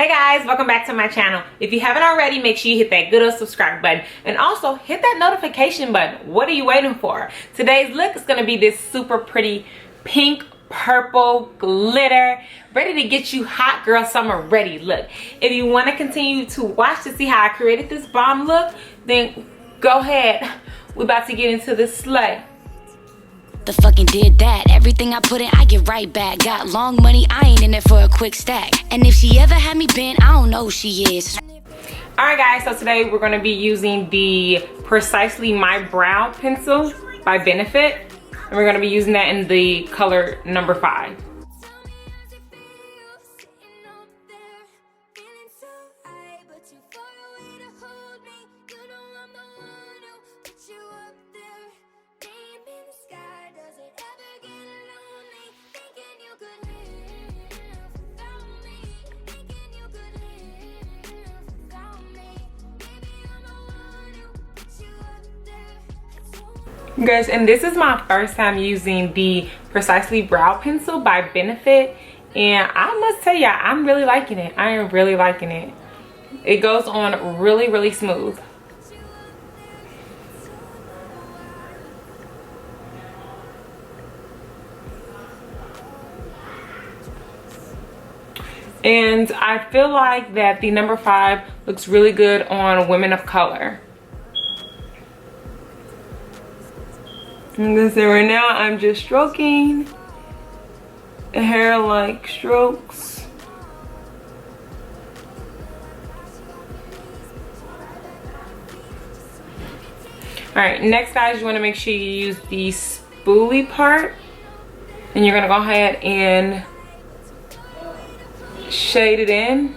Hey guys, welcome back to my channel. If you haven't already, make sure you hit that good old subscribe button and also hit that notification button. What are you waiting for? Today's look is going to be this super pretty pink purple glitter, ready to get you hot girl summer ready look. If you want to continue to watch to see how I created this bomb look, then go ahead. We're about to get into this slay. The fucking did that. Everything I put in, I get right back. Got long money, I ain't in it for a quick stack. And if she ever had me bent, I don't know who she is. Alright guys, so today we're going to be using the Precisely My Brow pencil by Benefit. And we're going to be using that in the color number 5. Guys, and this is my first time using the Precisely Brow Pencil by Benefit, and I must tell ya, I'm really liking it. I am really liking it. It goes on really smooth. And I feel like that the number 5 looks really good on women of color. I'm gonna say right now, I'm just stroking the hair like strokes. Alright, next guys, you want to make sure you use the spoolie part. And you're gonna go ahead and shade it in.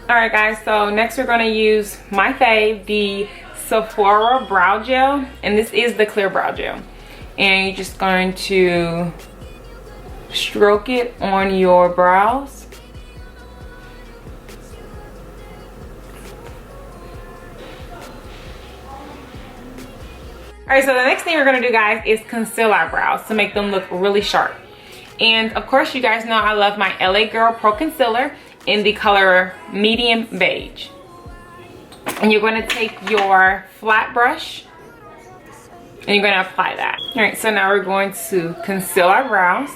Alright guys, so next we're gonna use my fave, the Sephora brow gel, and this is the clear brow gel, and you're just going to stroke it on your brows. Alright, so the next thing we're going to do guys is conceal our brows to make them look really sharp. And of course you guys know I love my LA Girl Pro Concealer in the color medium beige. And you're going to take your flat brush and you're going to apply that. All right, so now we're going to conceal our brows.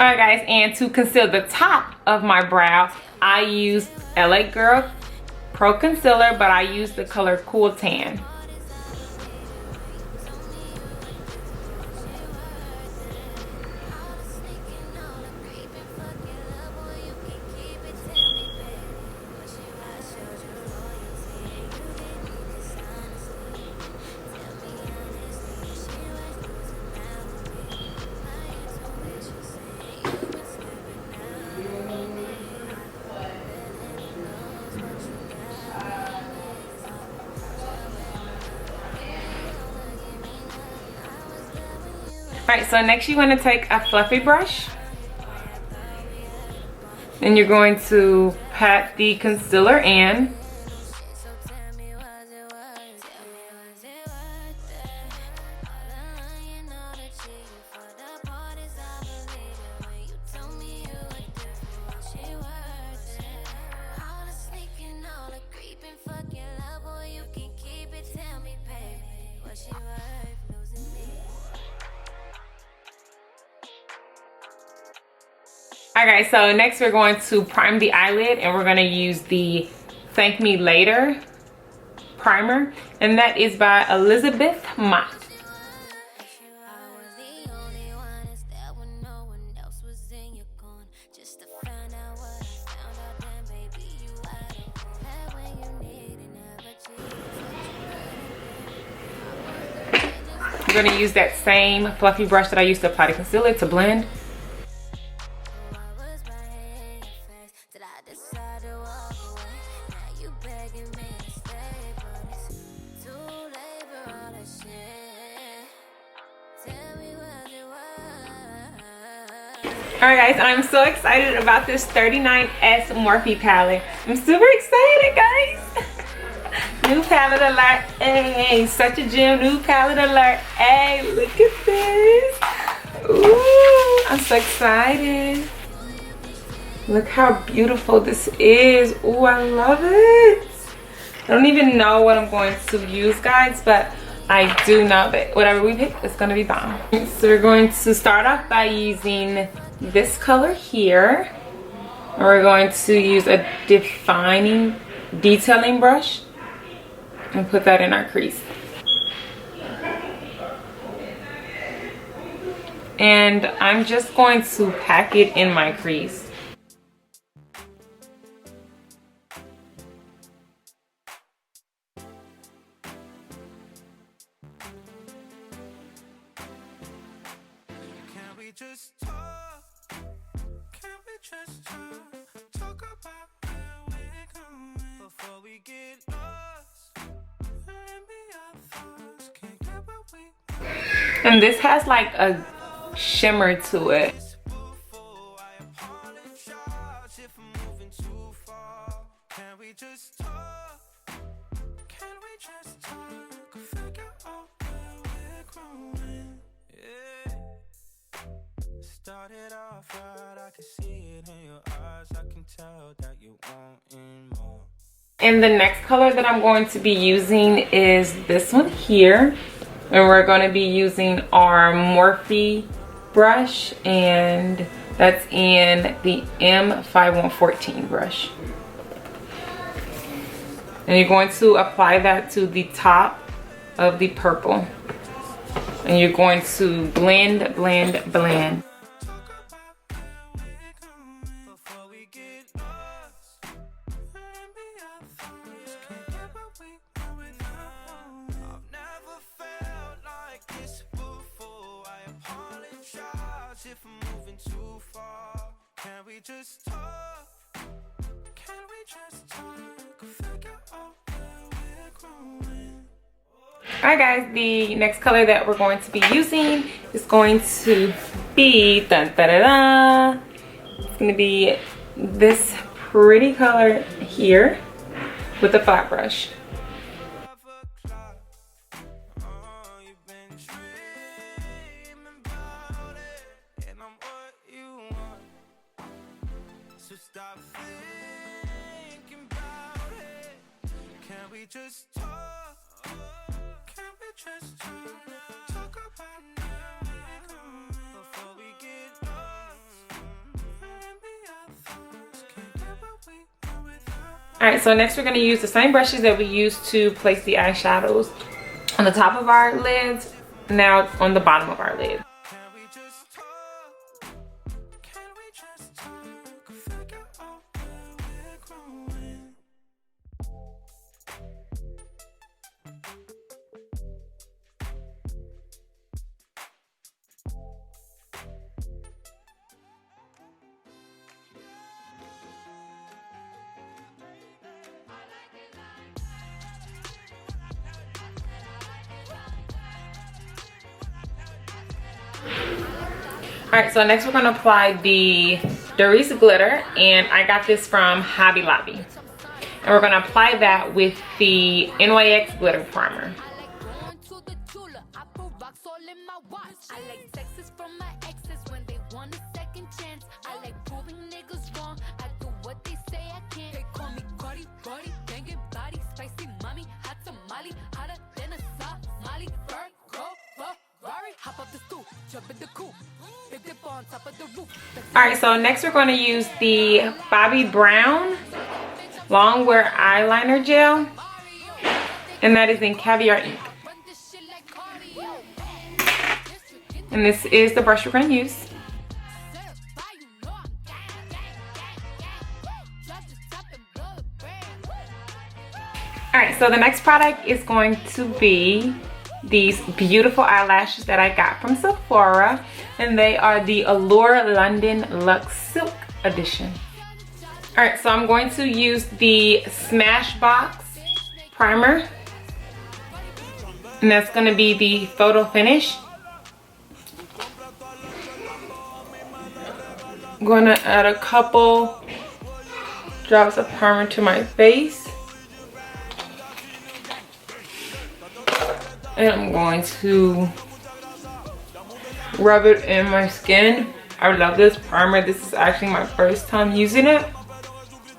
Alright guys, and to conceal the top of my brow, I used LA Girl Pro Concealer, but I used the color Cool Tan. Alright, so next you want to take a fluffy brush and you're going to pat the concealer in. Alright guys, so next we're going to prime the eyelid and we're going to use the Thank Me Later primer, and that is by Elizabeth Mott. We're gonna use that same fluffy brush that I used to apply the concealer to blend. Alright guys, I'm so excited about this 39S Morphe palette. I'm super excited, guys. New palette alert. Hey, such a gem. New palette alert. Hey, look at this. Ooh, I'm so excited. Look how beautiful this is. Ooh, I love it. I don't even know what I'm going to use, guys, but I do know that whatever we pick is going to be bomb. So we're going to start off by using this color here. And we're going to use a defining detailing brush and put that in our crease. And I'm just going to pack it in my crease. And this has like a shimmer to it. Started off right, I can see it in your eyes. I can tell that you want more. And the next color that I'm going to be using is this one here. And we're going to be using our Morphe brush, and that's in the M5114 brush. And you're going to apply that to the top of the purple. And you're going to blend, blend, blend. If I'm moving too far, can we just talk? Can we just talk? Figure out where we're growing. Alright guys, the next color that we're going to be using is going to be dun, da, da, da. It's going to be this pretty color here with the flat brush. Stop thinking about it. Can we just talk? Can we just talk about now before we get lost? Maybe our thoughts can't get what we want without. Alright, so next we're going to use the same brushes that we used to place the eyeshadows on the top of our lids, now on the bottom of our lid. Alright, so next we're going to apply the Doris glitter, and I got this from Hobby Lobby. And we're going to apply that with the NYX glitter primer. Alright, so next we're going to use the Bobbi Brown long wear eyeliner gel, and that is in Caviar Ink. And this is the brush we're going to use. Alright, so the next product is going to be these beautiful eyelashes that I got from Sephora, and they are the Allure London Luxe Silk Edition. All right, so I'm going to use the Smashbox primer, and that's going to be the Photo Finish. I'm going to add a couple drops of primer to my face. And I'm going to rub it in my skin. I love this primer. This is actually my first time using it,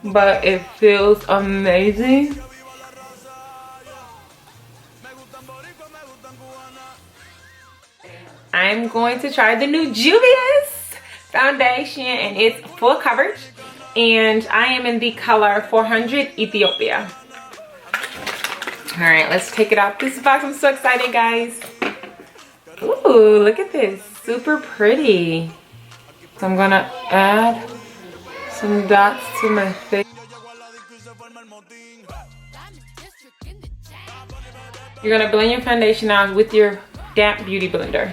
but it feels amazing. I'm going to try the new Juvia's foundation, and it's full coverage, and I am in the color 400 Ethiopia. All right, let's take it out this box. I'm so excited, guys. Ooh, look at this, super pretty. So I'm gonna add some dots to my face. You're gonna blend your foundation out with your damp beauty blender.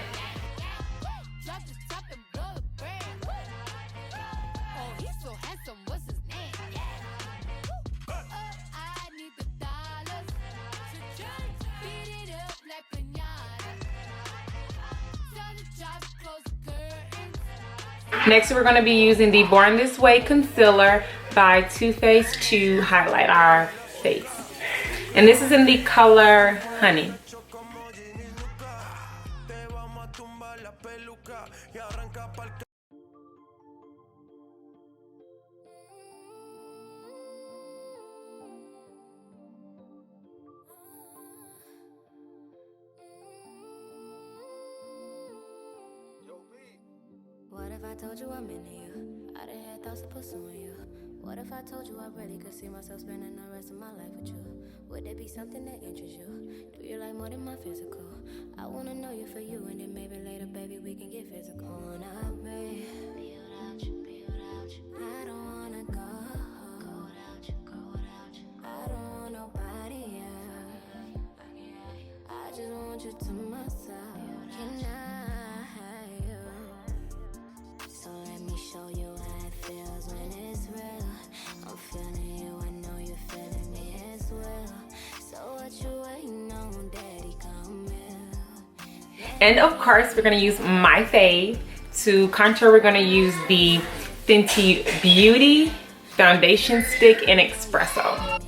Next, we're going to be using the Born This Way Concealer by Too Faced to highlight our face. And this is in the color Honey. What if I told you I'm into you? I done had thoughts of pursuing you. What if I told you I really could see myself spending the rest of my life with you? Would there be something that interests you? Do you like more than my physical? I wanna know you for you, and then maybe later, baby, we can get physical. Wanna be without you, be without you. I don't wanna go without you, go without you. I don't want nobody else. I just want you to myself. Can I have you? So let me show you how it feels when it's real. I'm feeling you, I know you're feeling me as well. So what you waiting on, daddy, come here. And of course, we're gonna use my fave. To contour, we're gonna use the Fenty Beauty Foundation Stick in Espresso.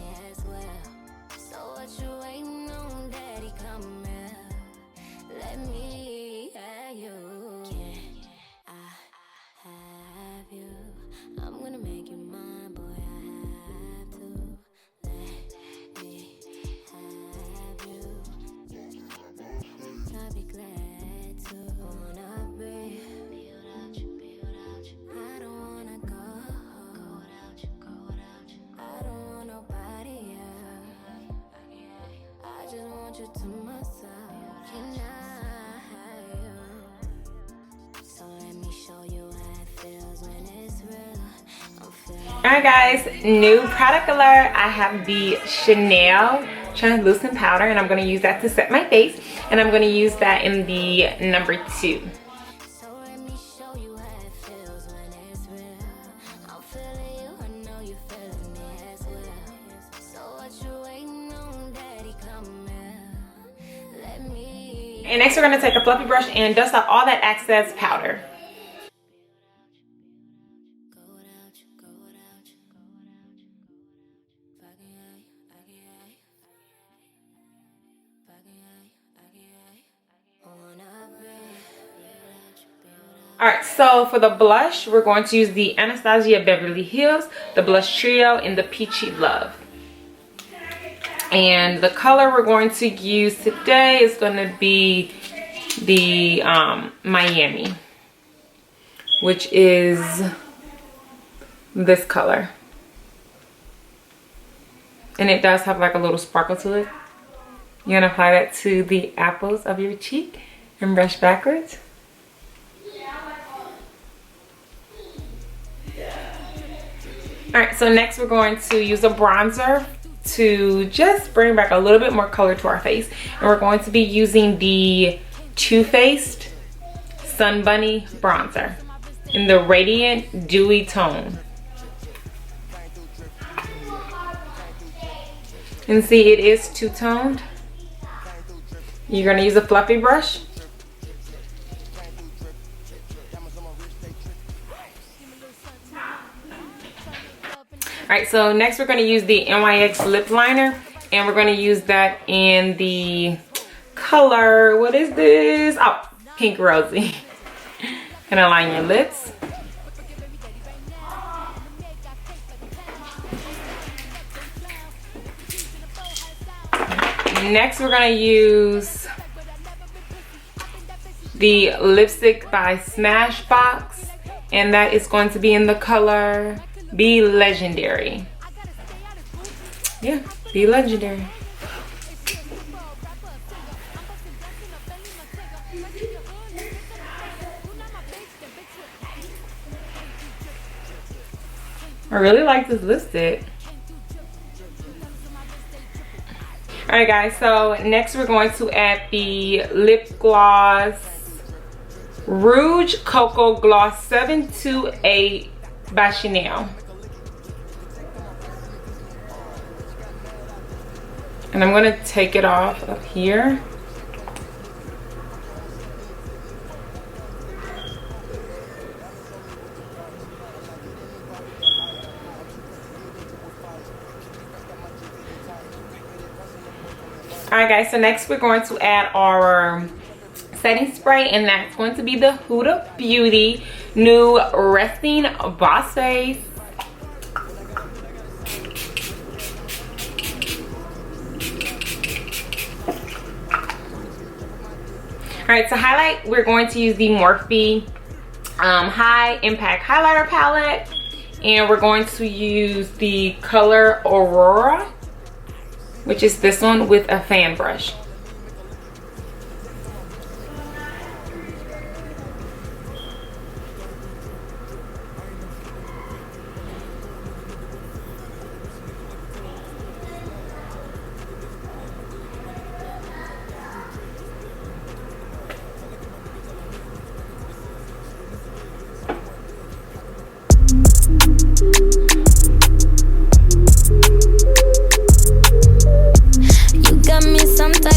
Alright guys, new product alert. I have the Chanel translucent powder, and I'm going to use that to set my face, and I'm going to use that in the number 2. And next we're going to take a fluffy brush and dust out all that excess powder. Alright, so for the blush, we're going to use the Anastasia Beverly Hills, the Blush Trio in the Peachy Love. And the color we're going to use today is going to be the Miami, which is this color. And it does have like a little sparkle to it. You're going to apply that to the apples of your cheek and brush backwards. Alright, so next we're going to use a bronzer to just bring back a little bit more color to our face. And we're going to be using the Too Faced Sun Bunny bronzer in the Radiant Dewy Tone. And see, it is two-toned. You're gonna use a fluffy brush. Alright, so next we're gonna use the NYX lip liner, and we're gonna use that in the color, what is this? Oh, Pink Rosy. Gonna line your lips. Next, we're gonna use the lipstick by Smashbox, and that is going to be in the color Be Legendary. Yeah, Be Legendary. I really like this lipstick. Alright guys, so next we're going to add the lip gloss Rouge Cocoa Gloss 728 by Chanel. And I'm going to take it off up here. Alright guys, so next we're going to add our setting spray, and that's going to be the Huda Beauty new Resting Boss Face. Alright, to highlight, we're going to use the Morphe High Impact Highlighter Palette, and we're going to use the color Aurora, which is this one, with a fan brush.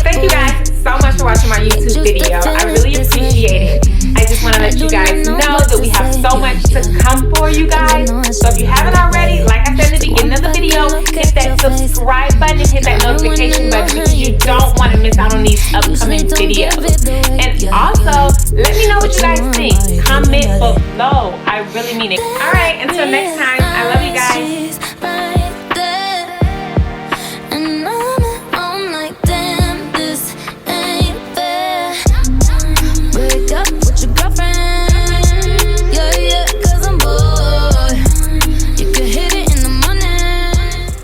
Thank you guys so much for watching my YouTube video. I really appreciate it. I just want to let you guys know that we have so much to come for you guys. So if you haven't already, like I said at the beginning of the video, hit that subscribe button and hit that notification button, because you don't want to miss out on these upcoming videos. And also, let me know what you guys think. Comment below. I really mean it. Alright, until next time.